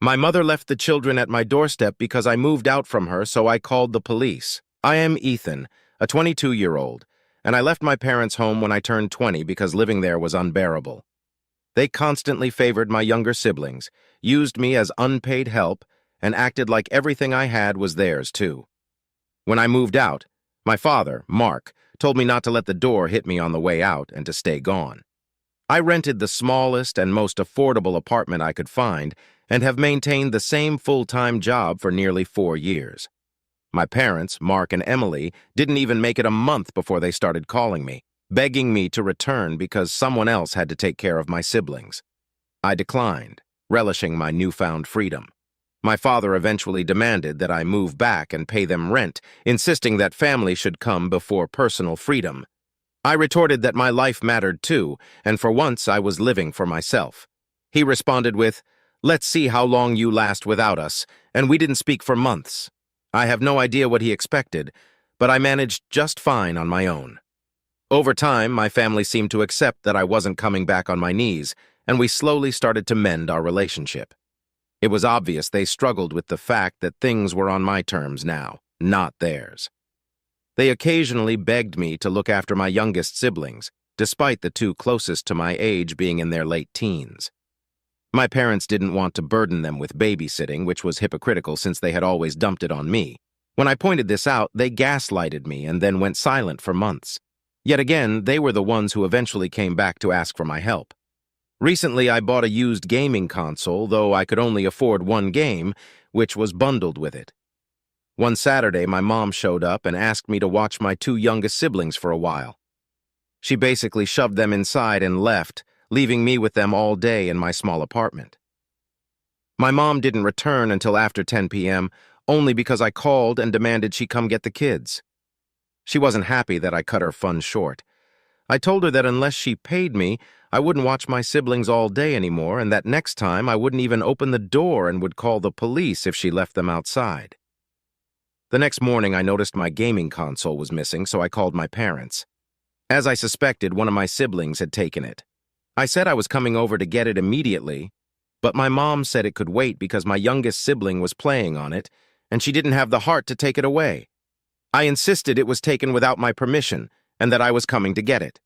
My mother left the children at my doorstep because I moved out from her, so I called the police. I am Ethan, a 22-year-old, and I left my parents' home when I turned 20 because living there was unbearable. They constantly favored my younger siblings, used me as unpaid help, and acted like everything I had was theirs, too. When I moved out, my father, Mark, told me not to let the door hit me on the way out and to stay gone. I rented the smallest and most affordable apartment I could find and have maintained the same full-time job for nearly 4 years. My parents, Mark and Emily, didn't even make it a month before they started calling me, begging me to return because someone else had to take care of my siblings. I declined, relishing my newfound freedom. My father eventually demanded that I move back and pay them rent, insisting that family should come before personal freedom. I retorted that my life mattered too, and for once I was living for myself. He responded with, "Let's see how long you last without us," and we didn't speak for months. I have no idea what he expected, but I managed just fine on my own. Over time, my family seemed to accept that I wasn't coming back on my knees, and we slowly started to mend our relationship. It was obvious they struggled with the fact that things were on my terms now, not theirs. They occasionally begged me to look after my youngest siblings, despite the two closest to my age being in their late teens. My parents didn't want to burden them with babysitting, which was hypocritical since they had always dumped it on me. When I pointed this out, they gaslighted me and then went silent for months. Yet again, they were the ones who eventually came back to ask for my help. Recently, I bought a used gaming console, though I could only afford one game, which was bundled with it. One Saturday, my mom showed up and asked me to watch my two youngest siblings for a while. She basically shoved them inside and left, leaving me with them all day in my small apartment. My mom didn't return until after 10 p.m., only because I called and demanded she come get the kids. She wasn't happy that I cut her fun short. I told her that unless she paid me, I wouldn't watch my siblings all day anymore, and that next time I wouldn't even open the door and would call the police if she left them outside. The next morning, I noticed my gaming console was missing, so I called my parents. As I suspected, one of my siblings had taken it. I said I was coming over to get it immediately, but my mom said it could wait because my youngest sibling was playing on it, and she didn't have the heart to take it away. I insisted it was taken without my permission, and that I was coming to get it.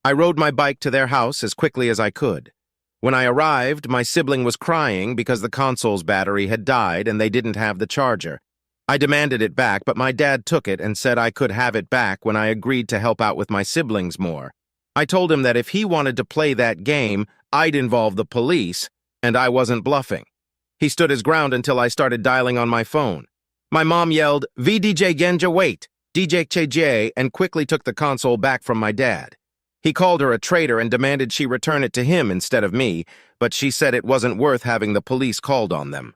I rode my bike to their house as quickly as I could. When I arrived, my sibling was crying because the console's battery had died and they didn't have the charger. I demanded it back, but my dad took it and said I could have it back when I agreed to help out with my siblings more. I told him that if he wanted to play that game, I'd involve the police, and I wasn't bluffing. He stood his ground until I started dialing on my phone. My mom yelled, "VDJ Genja, wait! DJ Cheje," and quickly took the console back from my dad. He called her a traitor and demanded she return it to him instead of me, but she said it wasn't worth having the police called on them.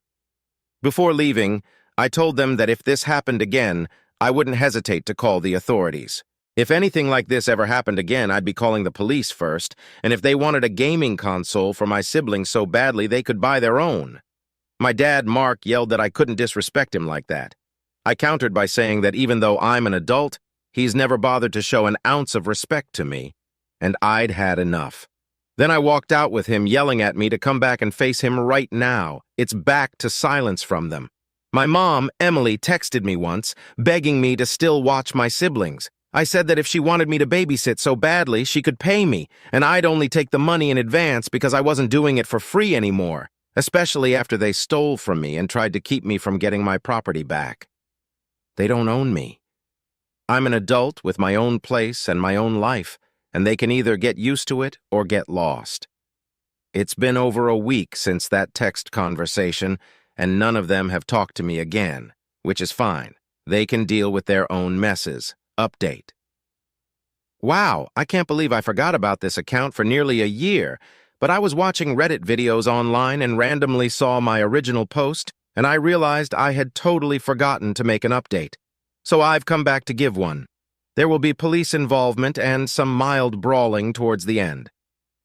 Before leaving, I told them that if this happened again, I wouldn't hesitate to call the authorities. If anything like this ever happened again, I'd be calling the police first, and if they wanted a gaming console for my siblings so badly they could buy their own. My dad, Mark, yelled that I couldn't disrespect him like that. I countered by saying that even though I'm an adult, he's never bothered to show an ounce of respect to me, and I'd had enough. Then I walked out with him yelling at me to come back and face him right now. It's back to silence from them. My mom, Emily, texted me once, begging me to still watch my siblings. I said that if she wanted me to babysit so badly, she could pay me, and I'd only take the money in advance because I wasn't doing it for free anymore, especially after they stole from me and tried to keep me from getting my property back. They don't own me. I'm an adult with my own place and my own life, and they can either get used to it or get lost. It's been over a week since that text conversation, and none of them have talked to me again, which is fine. They can deal with their own messes. Update. Wow, I can't believe I forgot about this account for nearly a year, but I was watching Reddit videos online and randomly saw my original post, and I realized I had totally forgotten to make an update. So I've come back to give one. There will be police involvement and some mild brawling towards the end.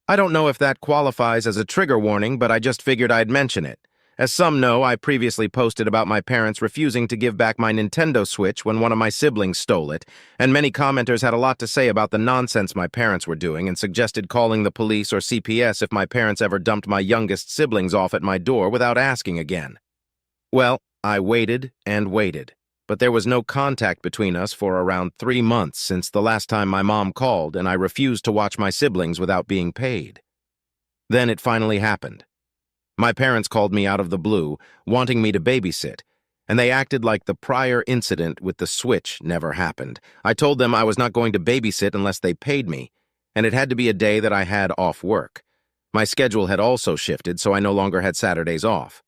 I don't know if that qualifies as a trigger warning, but I just figured I'd mention it. As some know, I previously posted about my parents refusing to give back my Nintendo Switch when one of my siblings stole it, and many commenters had a lot to say about the nonsense my parents were doing and suggested calling the police or CPS if my parents ever dumped my youngest siblings off at my door without asking again. Well, I waited and waited, but there was no contact between us for around 3 months since the last time my mom called, and I refused to watch my siblings without being paid. Then it finally happened. My parents called me out of the blue, wanting me to babysit, and they acted like the prior incident with the Switch never happened. I told them I was not going to babysit unless they paid me, and it had to be a day that I had off work. My schedule had also shifted, so I no longer had Saturdays off.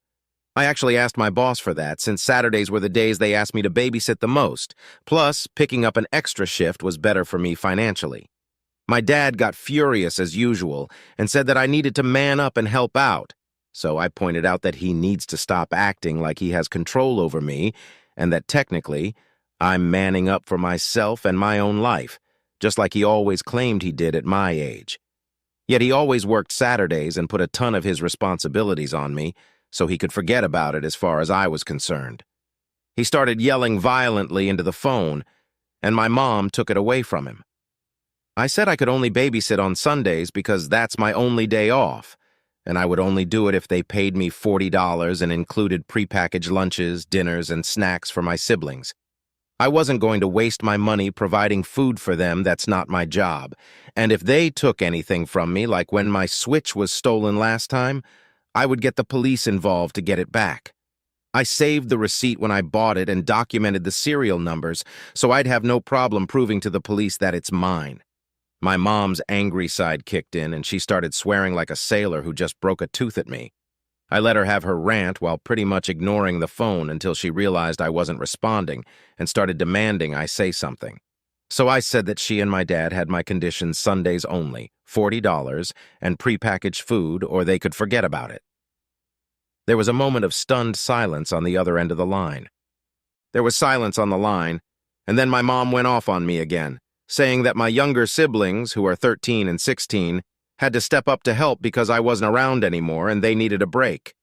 I actually asked my boss for that, since Saturdays were the days they asked me to babysit the most. Plus, picking up an extra shift was better for me financially. My dad got furious as usual and said that I needed to man up and help out. So I pointed out that he needs to stop acting like he has control over me, and that technically, I'm manning up for myself and my own life, just like he always claimed he did at my age. Yet he always worked Saturdays and put a ton of his responsibilities on me, so he could forget about it as far as I was concerned. He started yelling violently into the phone, and my mom took it away from him. I said I could only babysit on Sundays because that's my only day off, and I would only do it if they paid me $40 and included prepackaged lunches, dinners, and snacks for my siblings. I wasn't going to waste my money providing food for them. That's not my job. And if they took anything from me, like when my Switch was stolen last time, I would get the police involved to get it back. I saved the receipt when I bought it and documented the serial numbers, so I'd have no problem proving to the police that it's mine. My mom's angry side kicked in, and she started swearing like a sailor who just broke a tooth at me. I let her have her rant while pretty much ignoring the phone until she realized I wasn't responding and started demanding I say something. So I said that she and my dad had my conditions Sundays only, $40, and prepackaged food, or they could forget about it. There was a moment of stunned silence on the other end of the line. There was silence on the line, and then my mom went off on me again, saying that my younger siblings, who are 13 and 16, had to step up to help because I wasn't around anymore and they needed a break.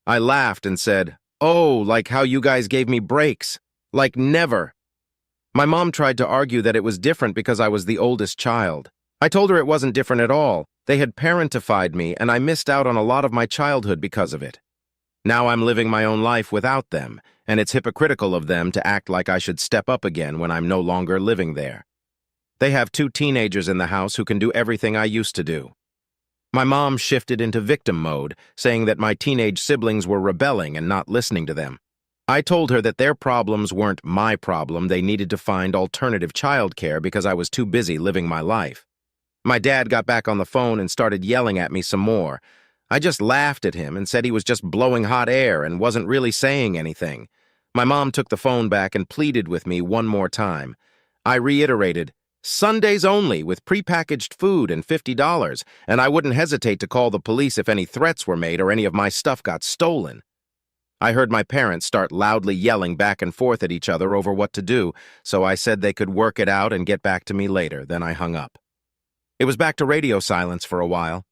I laughed and said, "Oh, like how you guys gave me breaks. Like never." My mom tried to argue that it was different because I was the oldest child. I told her it wasn't different at all. They had parentified me, and I missed out on a lot of my childhood because of it. Now I'm living my own life without them, and it's hypocritical of them to act like I should step up again when I'm no longer living there. They have 2 teenagers in the house who can do everything I used to do. My mom shifted into victim mode, saying that my teenage siblings were rebelling and not listening to them. I told her that their problems weren't my problem. They needed to find alternative childcare because I was too busy living my life. My dad got back on the phone and started yelling at me some more. I just laughed at him and said he was just blowing hot air and wasn't really saying anything. My mom took the phone back and pleaded with me one more time. I reiterated, "Sundays only with prepackaged food and $50, and I wouldn't hesitate to call the police if any threats were made or any of my stuff got stolen." I heard my parents start loudly yelling back and forth at each other over what to do, so I said they could work it out and get back to me later. Then I hung up. It was back to radio silence for a while.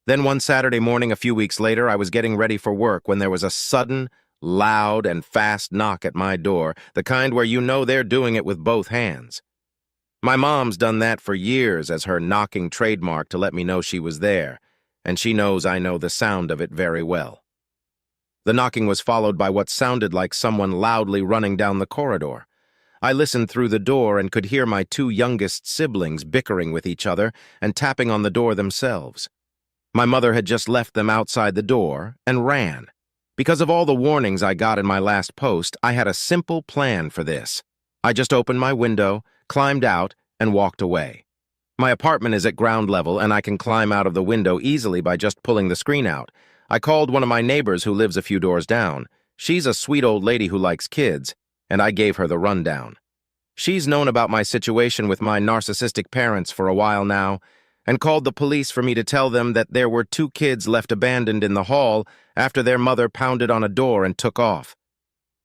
Then one Saturday morning a few weeks later, I was getting ready for work when there was a sudden, loud, and fast knock at my door, the kind where you know they're doing it with both hands. My mom's done that for years as her knocking trademark to let me know she was there, and she knows I know the sound of it very well. The knocking was followed by what sounded like someone loudly running down the corridor. I listened through the door and could hear my 2 youngest siblings bickering with each other and tapping on the door themselves. My mother had just left them outside the door and ran. Because of all the warnings I got in my last post, I had a simple plan for this. I just opened my window, climbed out, and walked away. My apartment is at ground level, and I can climb out of the window easily by just pulling the screen out. I called one of my neighbors who lives a few doors down. She's a sweet old lady who likes kids, and I gave her the rundown. She's known about my situation with my narcissistic parents for a while now, and called the police for me to tell them that there were 2 kids left abandoned in the hall after their mother pounded on a door and took off.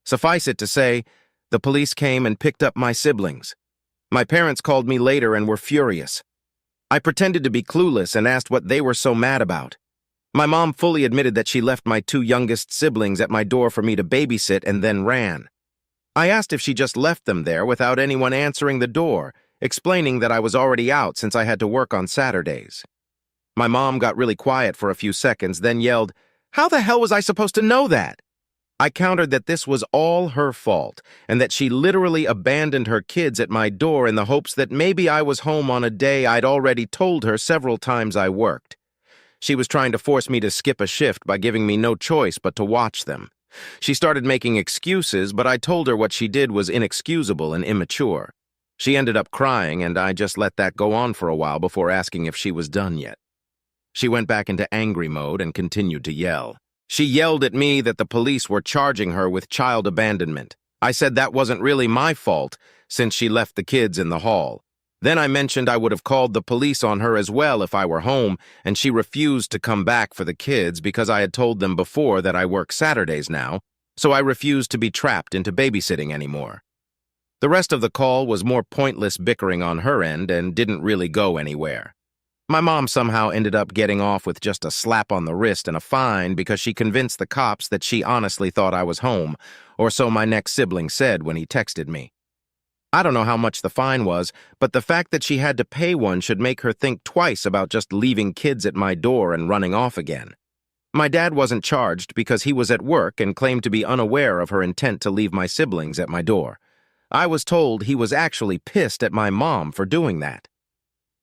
Suffice it to say, the police came and picked up my siblings. My parents called me later and were furious. I pretended to be clueless and asked what they were so mad about. My mom fully admitted that she left my two youngest siblings at my door for me to babysit and then ran. I asked if she just left them there without anyone answering the door, explaining that I was already out since I had to work on Saturdays. My mom got really quiet for a few seconds, then yelled, "How the hell was I supposed to know that?" I countered that this was all her fault, and that she literally abandoned her kids at my door in the hopes that maybe I was home on a day I'd already told her several times I worked. She was trying to force me to skip a shift by giving me no choice but to watch them. She started making excuses, but I told her what she did was inexcusable and immature. She ended up crying, and I just let that go on for a while before asking if she was done yet. She went back into angry mode and continued to yell. She yelled at me that the police were charging her with child abandonment. I said that wasn't really my fault, since she left the kids in the hall. Then I mentioned I would have called the police on her as well if I were home, and she refused to come back for the kids because I had told them before that I work Saturdays now, so I refused to be trapped into babysitting anymore. The rest of the call was more pointless bickering on her end and didn't really go anywhere. My mom somehow ended up getting off with just a slap on the wrist and a fine because she convinced the cops that she honestly thought I was home, or so my next sibling said when he texted me. I don't know how much the fine was, but the fact that she had to pay one should make her think twice about just leaving kids at my door and running off again. My dad wasn't charged because he was at work and claimed to be unaware of her intent to leave my siblings at my door. I was told he was actually pissed at my mom for doing that.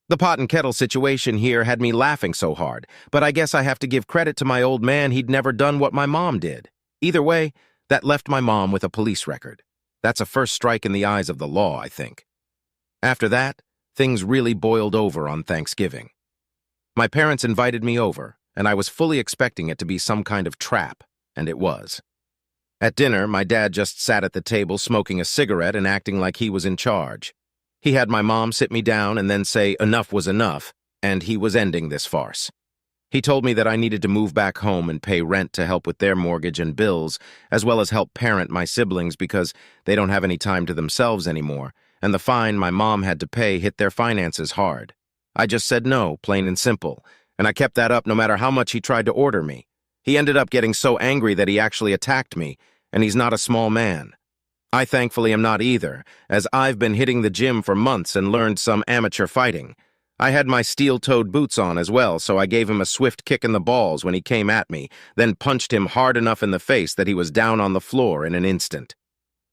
The pot and kettle situation here had me laughing so hard, but I guess I have to give credit to my old man. He'd never done what my mom did. Either way, that left my mom with a police record. That's a first strike in the eyes of the law, I think. After that, things really boiled over on Thanksgiving. My parents invited me over, and I was fully expecting it to be some kind of trap, and it was. At dinner, my dad just sat at the table smoking a cigarette and acting like he was in charge. He had my mom sit me down and then say enough was enough, and he was ending this farce. He told me that I needed to move back home and pay rent to help with their mortgage and bills, as well as help parent my siblings because they don't have any time to themselves anymore, and the fine my mom had to pay hit their finances hard. I just said no, plain and simple, and I kept that up no matter how much he tried to order me. He ended up getting so angry that he actually attacked me, and he's not a small man. I thankfully am not either, as I've been hitting the gym for months and learned some amateur fighting. I had my steel-toed boots on as well, so I gave him a swift kick in the balls when he came at me, then punched him hard enough in the face that he was down on the floor in an instant.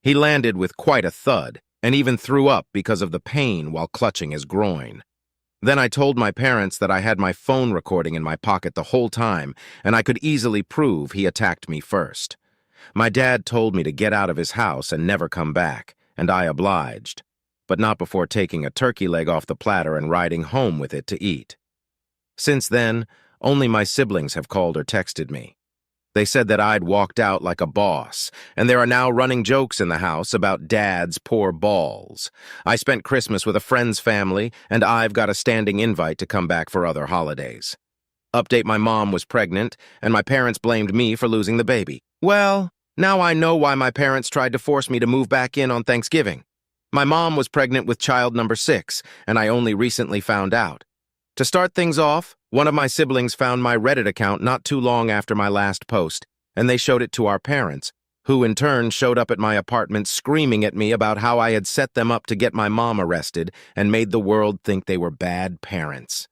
He landed with quite a thud, and even threw up because of the pain while clutching his groin. Then I told my parents that I had my phone recording in my pocket the whole time, and I could easily prove he attacked me first. My dad told me to get out of his house and never come back, and I obliged, but not before taking a turkey leg off the platter and riding home with it to eat. Since then, only my siblings have called or texted me. They said that I'd walked out like a boss, and there are now running jokes in the house about Dad's poor balls. I spent Christmas with a friend's family, and I've got a standing invite to come back for other holidays. Update: my mom was pregnant, and my parents blamed me for losing the baby. Well, now I know why my parents tried to force me to move back in on Thanksgiving. My mom was pregnant with child number 6, and I only recently found out. To start things off, one of my siblings found my Reddit account not too long after my last post, and they showed it to our parents, who in turn showed up at my apartment screaming at me about how I had set them up to get my mom arrested and made the world think they were bad parents.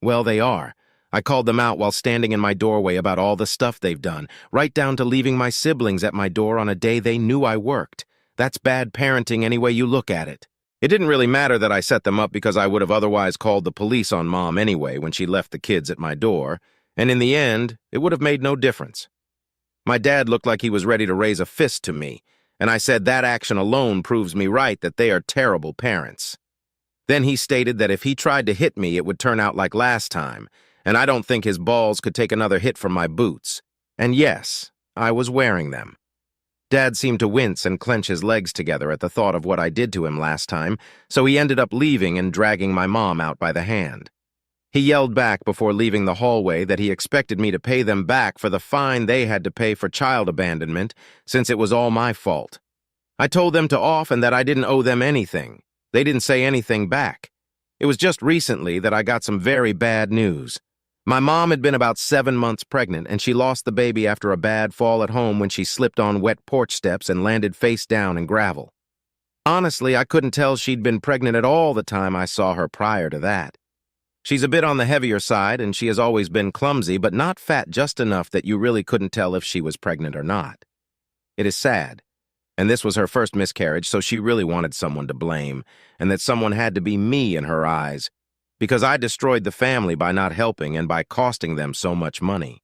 Well, they are. I called them out while standing in my doorway about all the stuff they've done, right down to leaving my siblings at my door on a day they knew I worked. That's bad parenting any way you look at it. It didn't really matter that I set them up because I would have otherwise called the police on Mom anyway when she left the kids at my door, and in the end, it would have made no difference. My dad looked like he was ready to raise a fist to me, and I said that action alone proves me right that they are terrible parents. Then he stated that if he tried to hit me, it would turn out like last time, and I don't think his balls could take another hit from my boots. And yes, I was wearing them. Dad seemed to wince and clench his legs together at the thought of what I did to him last time, so he ended up leaving and dragging my mom out by the hand. He yelled back before leaving the hallway that he expected me to pay them back for the fine they had to pay for child abandonment, since it was all my fault. I told them to off and that I didn't owe them anything. They didn't say anything back. It was just recently that I got some very bad news. My mom had been about 7 months pregnant, and she lost the baby after a bad fall at home when she slipped on wet porch steps and landed face down in gravel. Honestly, I couldn't tell she'd been pregnant at all the time I saw her prior to that. She's a bit on the heavier side, and she has always been clumsy, but not fat just enough that you really couldn't tell if she was pregnant or not. It is sad, and this was her first miscarriage, so she really wanted someone to blame, and that someone had to be me in her eyes, because I destroyed the family by not helping and by costing them so much money.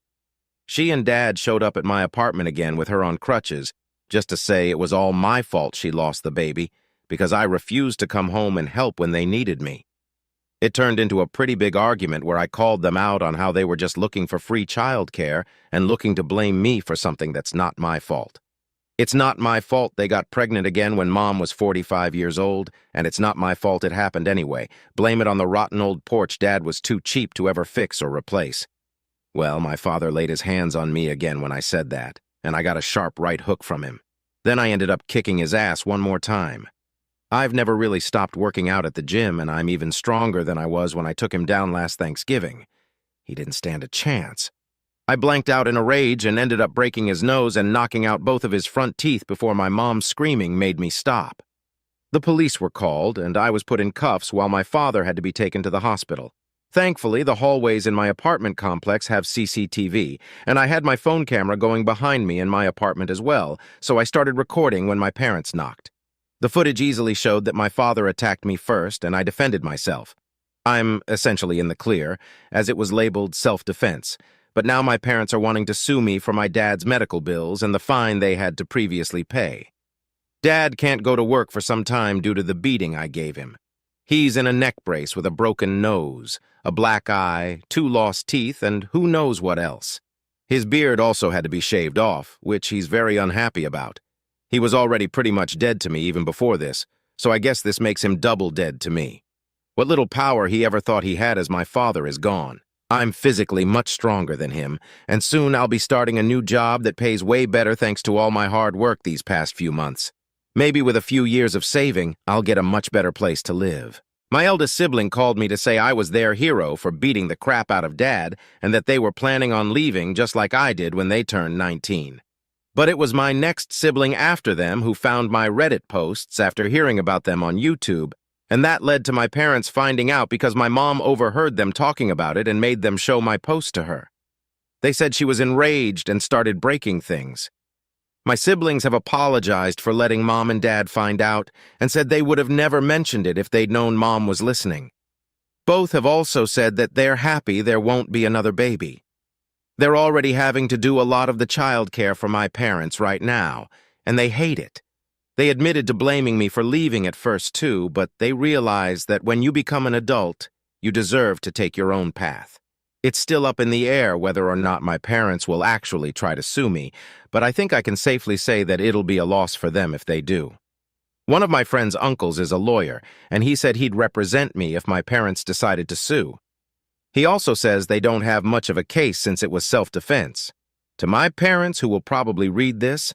She and Dad showed up at my apartment again with her on crutches, just to say it was all my fault she lost the baby, because I refused to come home and help when they needed me. It turned into a pretty big argument where I called them out on how they were just looking for free childcare and looking to blame me for something that's not my fault. It's not my fault they got pregnant again when Mom was 45 years old, and it's not my fault it happened anyway. Blame it on the rotten old porch Dad was too cheap to ever fix or replace. Well, my father laid his hands on me again when I said that, and I got a sharp right hook from him. Then I ended up kicking his ass one more time. I've never really stopped working out at the gym, and I'm even stronger than I was when I took him down last Thanksgiving. He didn't stand a chance. I blanked out in a rage and ended up breaking his nose and knocking out both of his front teeth before my mom's screaming made me stop. The police were called, and I was put in cuffs while my father had to be taken to the hospital. Thankfully, the hallways in my apartment complex have CCTV, and I had my phone camera going behind me in my apartment as well, so I started recording when my parents knocked. The footage easily showed that my father attacked me first, and I defended myself. I'm essentially in the clear, as it was labeled self-defense, but now my parents are wanting to sue me for my dad's medical bills and the fine they had to previously pay. Dad can't go to work for some time due to the beating I gave him. He's in a neck brace with a broken nose, a black eye, 2 lost teeth, and who knows what else. His beard also had to be shaved off, which he's very unhappy about. He was already pretty much dead to me even before this, so I guess this makes him double dead to me. What little power he ever thought he had as my father is gone. I'm physically much stronger than him, and soon I'll be starting a new job that pays way better thanks to all my hard work these past few months. Maybe with a few years of saving, I'll get a much better place to live. My eldest sibling called me to say I was their hero for beating the crap out of Dad and that they were planning on leaving just like I did when they turned 19. But it was my next sibling after them who found my Reddit posts after hearing about them on YouTube, and that led to my parents finding out because my mom overheard them talking about it and made them show my post to her. They said she was enraged and started breaking things. My siblings have apologized for letting Mom and Dad find out and said they would have never mentioned it if they'd known Mom was listening. Both have also said that they're happy there won't be another baby. They're already having to do a lot of the childcare for my parents right now, and they hate it. They admitted to blaming me for leaving at first too, but they realize that when you become an adult, you deserve to take your own path. It's still up in the air whether or not my parents will actually try to sue me, but I think I can safely say that it'll be a loss for them if they do. One of my friend's uncles is a lawyer, and he said he'd represent me if my parents decided to sue. He also says they don't have much of a case since it was self-defense. To my parents, who will probably read this,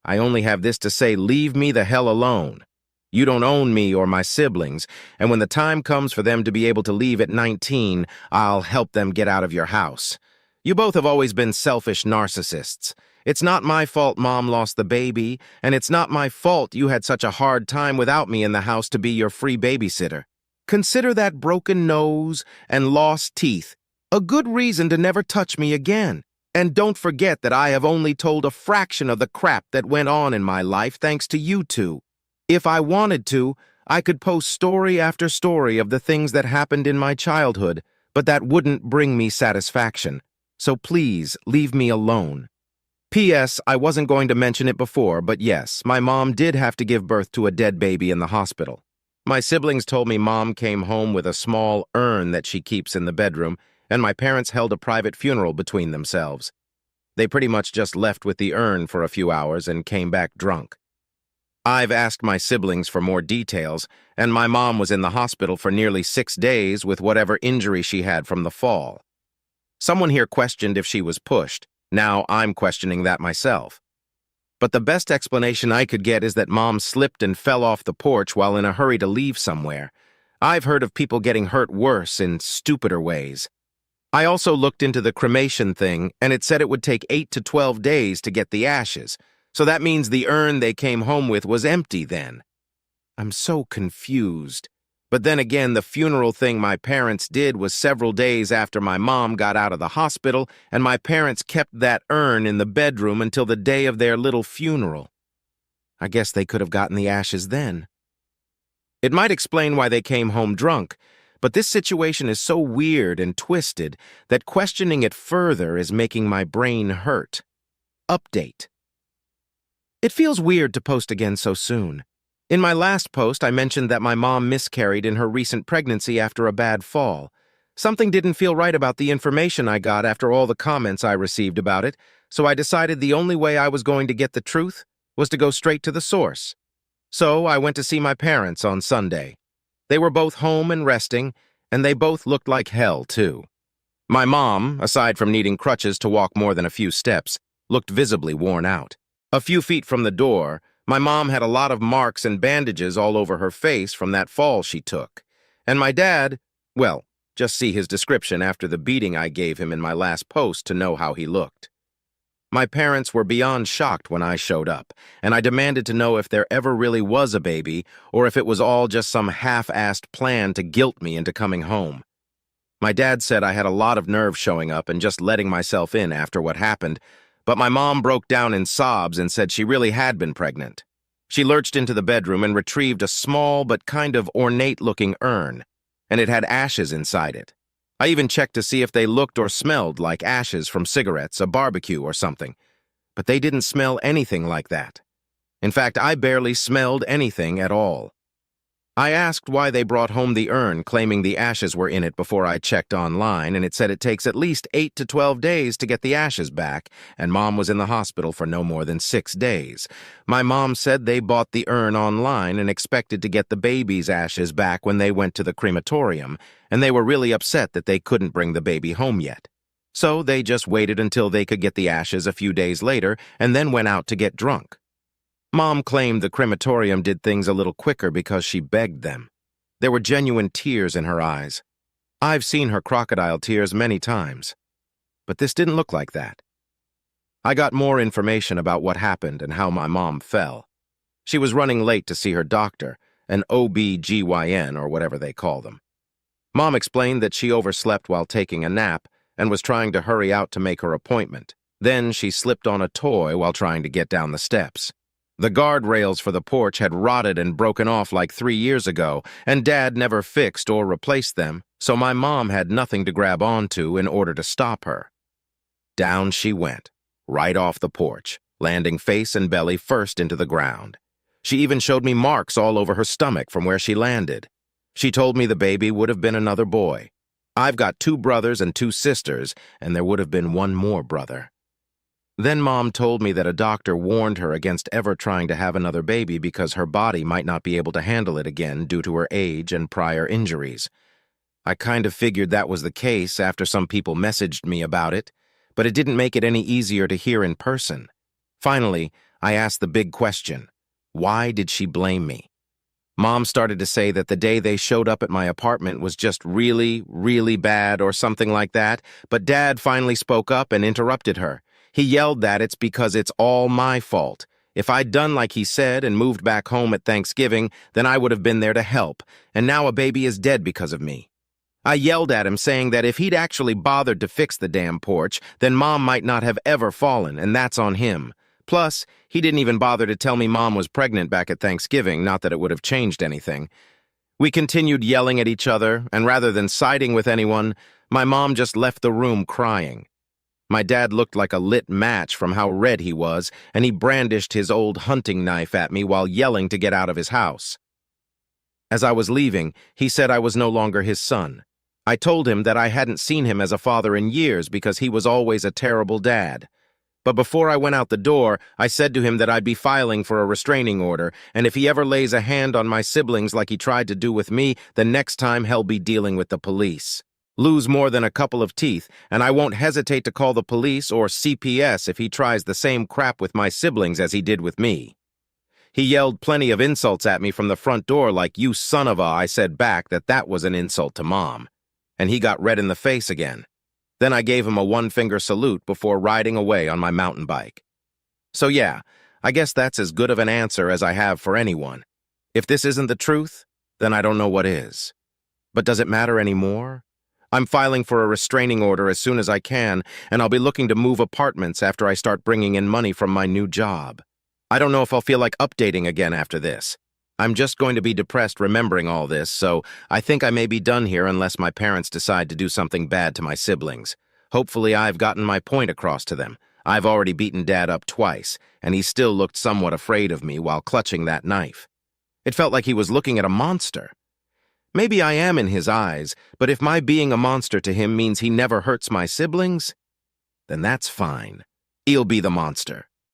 I only have this to say: leave me the hell alone. You don't own me or my siblings, and when the time comes for them to be able to leave at 19, I'll help them get out of your house. You both have always been selfish narcissists. It's not my fault Mom lost the baby, and it's not my fault you had such a hard time without me in the house to be your free babysitter. Consider that broken nose and lost teeth a good reason to never touch me again. And don't forget that I have only told a fraction of the crap that went on in my life thanks to you two. If I wanted to, I could post story after story of the things that happened in my childhood, but that wouldn't bring me satisfaction. So please, leave me alone. P.S. I wasn't going to mention it before, but yes, my mom did have to give birth to a dead baby in the hospital. My siblings told me Mom came home with a small urn that she keeps in the bedroom, and my parents held a private funeral between themselves. They pretty much just left with the urn for a few hours and came back drunk. I've asked my siblings for more details, and my mom was in the hospital for nearly 6 days with whatever injury she had from the fall. Someone here questioned if she was pushed. Now I'm questioning that myself. But the best explanation I could get is that Mom slipped and fell off the porch while in a hurry to leave somewhere. I've heard of people getting hurt worse in stupider ways. I also looked into the cremation thing, and it said it would take 8 to 12 days to get the ashes, so that means the urn they came home with was empty then. I'm so confused. But then again, the funeral thing my parents did was several days after my mom got out of the hospital, and my parents kept that urn in the bedroom until the day of their little funeral. I guess they could have gotten the ashes then. It might explain why they came home drunk, but this situation is so weird and twisted that questioning it further is making my brain hurt. Update. It feels weird to post again so soon. In my last post, I mentioned that my mom miscarried in her recent pregnancy after a bad fall. Something didn't feel right about the information I got after all the comments I received about it, so I decided the only way I was going to get the truth was to go straight to the source. So I went to see my parents on Sunday. They were both home and resting, and they both looked like hell, too. My mom, aside from needing crutches to walk more than a few steps, looked visibly worn out. A few feet from the door, my mom had a lot of marks and bandages all over her face from that fall she took. And my dad, well, just see his description after the beating I gave him in my last post to know how he looked. My parents were beyond shocked when I showed up, and I demanded to know if there ever really was a baby or if it was all just some half-assed plan to guilt me into coming home. My dad said I had a lot of nerve showing up and just letting myself in after what happened, but my mom broke down in sobs and said she really had been pregnant. She lurched into the bedroom and retrieved a small but kind of ornate-looking urn, and it had ashes inside it. I even checked to see if they looked or smelled like ashes from cigarettes, a barbecue, or something, but they didn't smell anything like that. In fact, I barely smelled anything at all. I asked why they brought home the urn, claiming the ashes were in it before I checked online, and it said it takes at least 8 to 12 days to get the ashes back, and Mom was in the hospital for no more than 6 days. My mom said they bought the urn online and expected to get the baby's ashes back when they went to the crematorium, and they were really upset that they couldn't bring the baby home yet. So they just waited until they could get the ashes a few days later and then went out to get drunk. Mom claimed the crematorium did things a little quicker because she begged them. There were genuine tears in her eyes. I've seen her crocodile tears many times, but this didn't look like that. I got more information about what happened and how my mom fell. She was running late to see her doctor, an OB-GYN or whatever they call them. Mom explained that she overslept while taking a nap and was trying to hurry out to make her appointment. Then she slipped on a toy while trying to get down the steps. The guardrails for the porch had rotted and broken off like 3 years ago, and Dad never fixed or replaced them, so my mom had nothing to grab onto in order to stop her. Down she went, right off the porch, landing face and belly first into the ground. She even showed me marks all over her stomach from where she landed. She told me the baby would have been another boy. I've got 2 brothers and 2 sisters, and there would have been 1 more brother. Then Mom told me that a doctor warned her against ever trying to have another baby because her body might not be able to handle it again due to her age and prior injuries. I kind of figured that was the case after some people messaged me about it, but it didn't make it any easier to hear in person. Finally, I asked the big question: why did she blame me? Mom started to say that the day they showed up at my apartment was just really, really bad or something like that, but Dad finally spoke up and interrupted her. He yelled that it's because it's all my fault. If I'd done like he said and moved back home at Thanksgiving, then I would have been there to help, and now a baby is dead because of me. I yelled at him, saying that if he'd actually bothered to fix the damn porch, then Mom might not have ever fallen, and that's on him. Plus, he didn't even bother to tell me Mom was pregnant back at Thanksgiving, not that it would have changed anything. We continued yelling at each other, and rather than siding with anyone, my mom just left the room crying. My dad looked like a lit match from how red he was, and he brandished his old hunting knife at me while yelling to get out of his house. As I was leaving, he said I was no longer his son. I told him that I hadn't seen him as a father in years because he was always a terrible dad. But before I went out the door, I said to him that I'd be filing for a restraining order, and if he ever lays a hand on my siblings like he tried to do with me, the next time he'll be dealing with the police. Lose more than a couple of teeth, and I won't hesitate to call the police or CPS if he tries the same crap with my siblings as he did with me. He yelled plenty of insults at me from the front door like, "You son of a," I said back that was an insult to Mom. And he got red in the face again. Then I gave him a one-finger salute before riding away on my mountain bike. So yeah, I guess that's as good of an answer as I have for anyone. If this isn't the truth, then I don't know what is. But does it matter anymore? I'm filing for a restraining order as soon as I can, and I'll be looking to move apartments after I start bringing in money from my new job. I don't know if I'll feel like updating again after this. I'm just going to be depressed remembering all this, so I think I may be done here unless my parents decide to do something bad to my siblings. Hopefully I've gotten my point across to them. I've already beaten Dad up twice, and he still looked somewhat afraid of me while clutching that knife. It felt like he was looking at a monster. Maybe I am in his eyes, but if my being a monster to him means he never hurts my siblings, then that's fine. He'll be the monster.